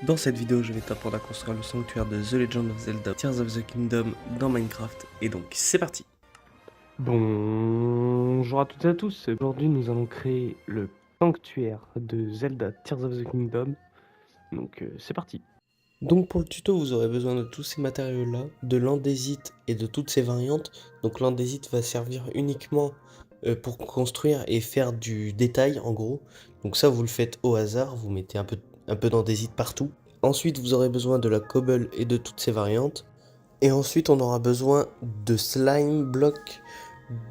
Dans cette vidéo, je vais t'apprendre à construire le sanctuaire de The Legend of Zelda Tears of the Kingdom dans Minecraft. Et donc, c'est parti! Bonjour à toutes et à tous, aujourd'hui nous allons créer le sanctuaire de Zelda Tears of the Kingdom, donc c'est parti. Donc pour le tuto, vous aurez besoin de tous ces matériaux-là, de l'andésite et de toutes ces variantes. Donc l'andésite va servir uniquement pour construire et faire du détail en gros. Donc ça, vous le faites au hasard, vous mettez un peu d'andésite partout. Ensuite, vous aurez besoin de la cobble et de toutes ces variantes. Et ensuite, on aura besoin de slime block,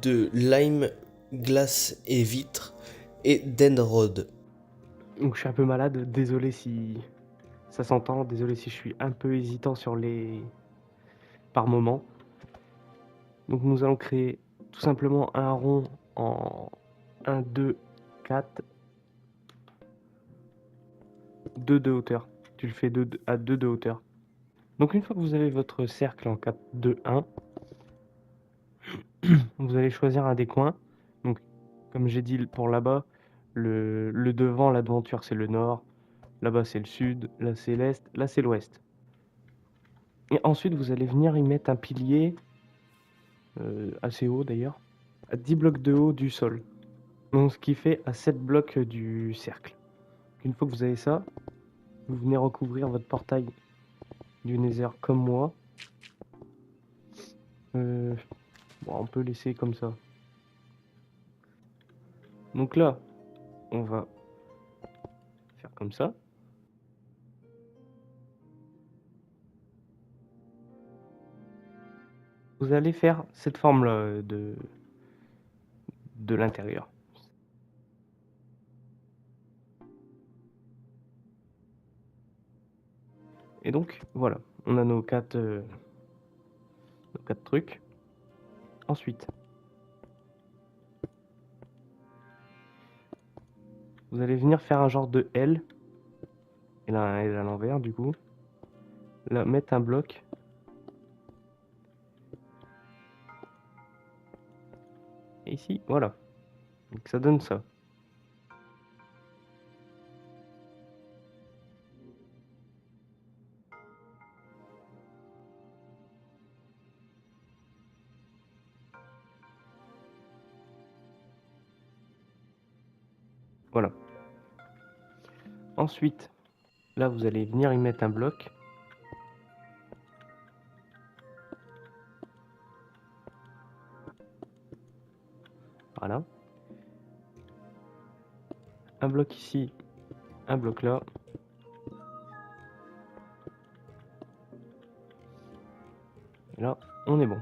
de lime, glace et vitre, et d'enderrod. Donc je suis un peu malade, désolé si ça s'entend, désolé si je suis un peu hésitant sur les... par moment. Donc nous allons créer tout simplement un rond en 1, 2, 4, 2 de hauteur. Tu le fais à 2 de hauteur. Donc une fois que vous avez votre cercle en 4, 2, 1, vous allez choisir un des coins. Donc, comme j'ai dit pour là-bas, le devant, la devanture, c'est le nord. Là-bas, c'est le sud. Là, c'est l'est. Là, c'est l'ouest. Et ensuite, vous allez venir y mettre un pilier, assez haut d'ailleurs, à 10 blocs de haut du sol. Donc, ce qui fait à 7 blocs du cercle. Une fois que vous avez ça, vous venez recouvrir votre portail du Nether comme moi. Bon, on peut laisser comme ça. Donc là, on va faire comme ça. Vous allez faire cette forme-là de l'intérieur. Et donc, voilà, on a nos quatre trucs. Ensuite, vous allez venir faire un genre de L, et là un L à l'envers du coup. Là, mettre un bloc. Et ici, voilà. Donc ça donne ça. Voilà. Ensuite, là, vous allez venir y mettre un bloc. Voilà. Un bloc ici, un bloc là. Et là, on est bon.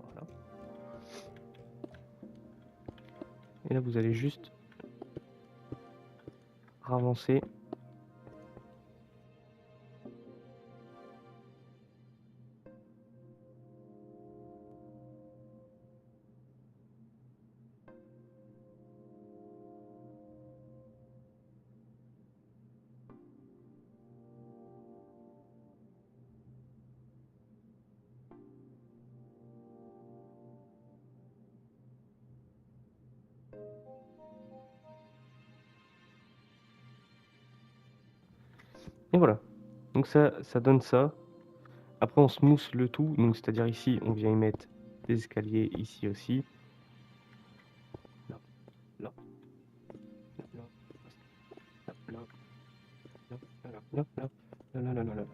Voilà. Et là, vous allez juste ravancer. Et voilà. Donc ça donne ça. Après, on smooth le tout. Donc, c'est-à-dire ici, on vient y mettre des escaliers ici aussi. Là, là, là, là, là, là, là, là, là, là, là, là, là.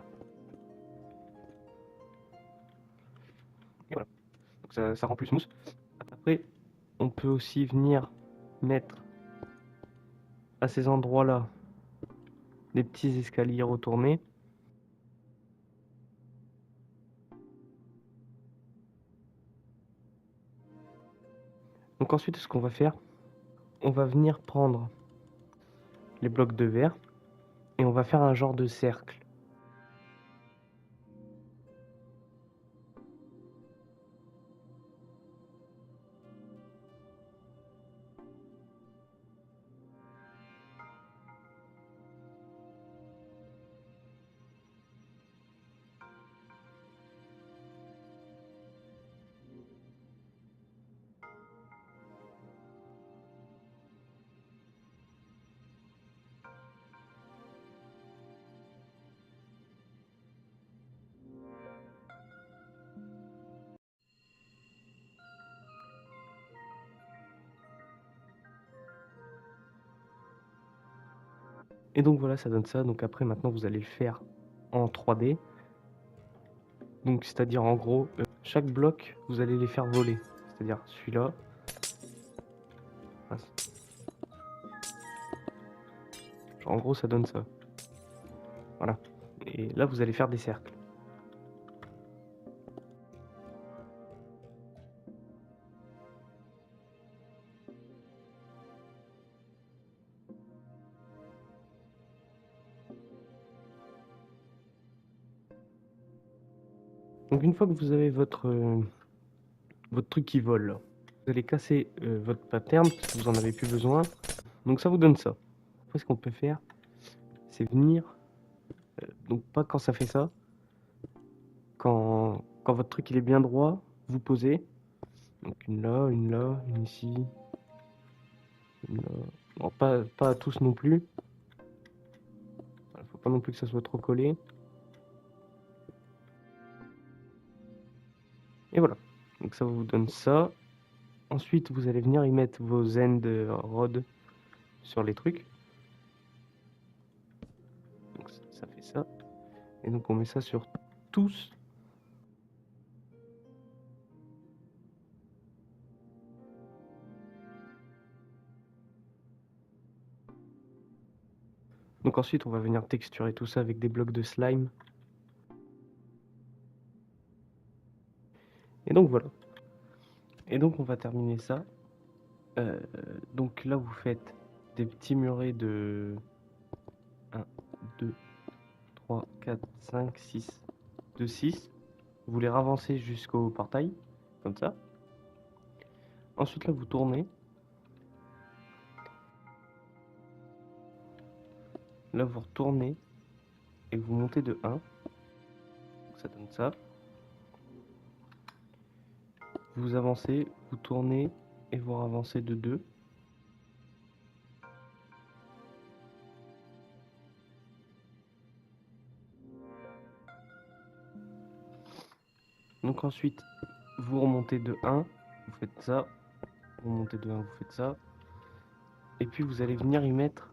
Et voilà. Donc ça rend plus smooth. Après, on peut aussi venir mettre à ces endroits-là des petits escaliers retournés. Donc ensuite, ce qu'on va faire, on va venir prendre les blocs de verre et on va faire un genre de cercle. Et donc voilà, ça donne ça. Donc après, maintenant, vous allez le faire en 3D. Donc c'est-à-dire en gros, chaque bloc, vous allez les faire voler. C'est-à-dire celui-là. En gros, ça donne ça. Voilà. Et là, vous allez faire des cercles. Donc une fois que vous avez votre truc qui vole, là, vous allez casser votre pattern parce que vous en avez plus besoin. Donc ça vous donne ça. Après, ce qu'on peut faire, c'est venir. Donc pas quand ça fait ça. Quand votre truc il est bien droit, vous posez. Donc une là, une ici, une là. Bon, pas à tous non plus. Faut pas non plus que ça soit trop collé. Et voilà. Donc ça vous donne ça. Ensuite, vous allez venir y mettre vos end rod sur les trucs. Donc ça fait ça. Et donc on met ça sur tous. Donc ensuite, on va venir texturer tout ça avec des blocs de slime. Et donc voilà. Et donc on va terminer ça. Donc là, vous faites des petits murets de 1, 2, 3, 4, 5, 6. De 6. Vous les ravancez jusqu'au portail, comme ça. Ensuite là, vous tournez. Là, vous retournez et vous montez de 1. Ça donne ça. Vous avancez, vous tournez et vous avancez de 2. Donc ensuite, vous remontez de 1, vous faites ça. Vous montez de 1, vous faites ça. Et puis vous allez venir y mettre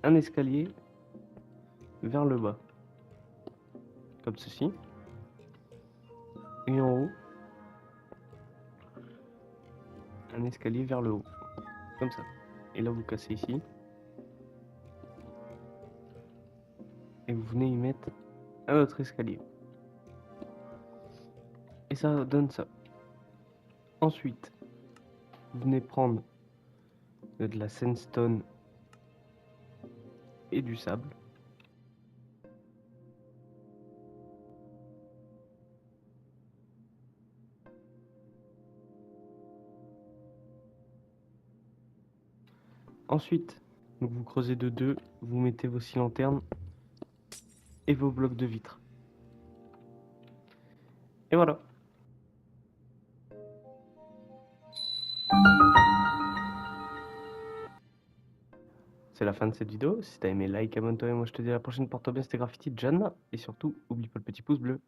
un escalier vers le bas. Comme ceci. Et en haut, un escalier vers le haut. Comme ça. Et là, vous cassez ici. Et vous venez y mettre un autre escalier. Et ça donne ça. Ensuite, vous venez prendre de la sandstone et du sable. Ensuite, donc vous creusez de 2, vous mettez vos 6 lanternes et vos blocs de vitre. Et voilà. C'est la fin de cette vidéo. Si t'as aimé, like, abonne-toi et moi je te dis à la prochaine. Porte-toi bien, c'était Graffiti Jana. Et surtout, oublie pas le petit pouce bleu.